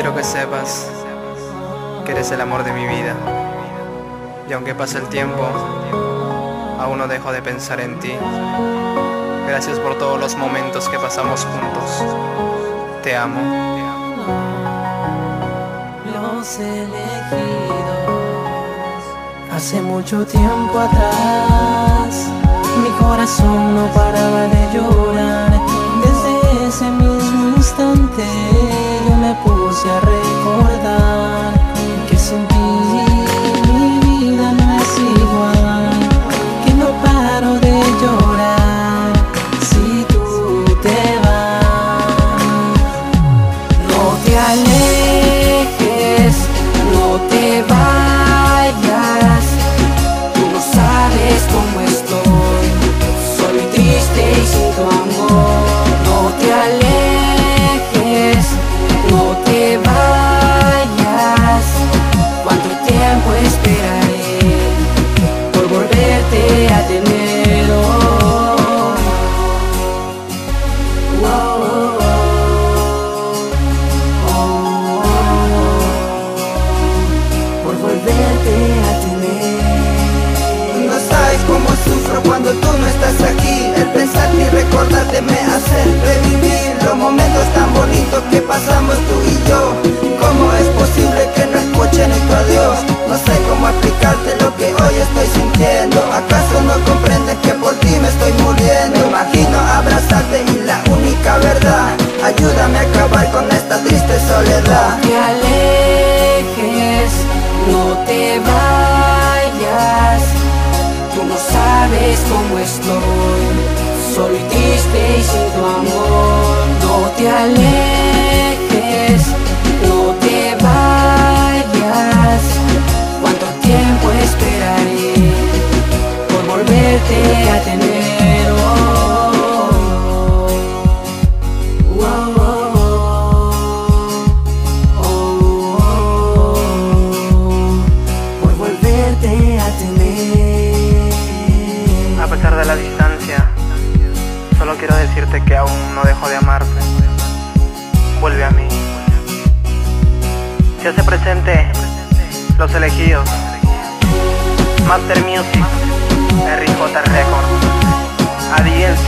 Quiero que sepas que eres el amor de mi vida, y aunque pase el tiempo, aún no dejo de pensar en ti. Gracias por todos los momentos que pasamos juntos. Te amo. Los elegidos. Hace mucho tiempo atrás, mi corazón no paraba de llorar. Desde ese mismo instante yo me puse a recordar que sin ti mi vida no es igual, que no paro de llorar si tú te vas. No te alejes, no te vayas, tú no sabes cómo estoy, soy triste y sin tu amor. No te alejes, no te vayas, cuánto tiempo esperaré por volverte a tener. Por volverte a tener. No sabes cómo sufro cuando tú no estás aquí. El pensarte y recordarte me hace revivir los momentos tan bonitos que pasamos tú y yo. ¿Cómo es posible que no escuche nuestro adiós? No sé cómo explicarte lo que hoy estoy sintiendo. ¿Acaso no comprendes que por ti me estoy muriendo? Me imagino abrazarte y la única verdad, ayúdame a acabar con esta triste soledad. No te alejes, no te vayas, tú no sabes cómo estoy, soy triste y sin tu amor. No te alejes, no te vayas, cuánto tiempo esperaré por volverte a tener. Por volverte a tener. A pesar de la distancia, solo quiero decirte que aún no dejo de amarte. Vuelve a mí. Se hace presente Los Elegidos, Master Music, RJ Records, ADLT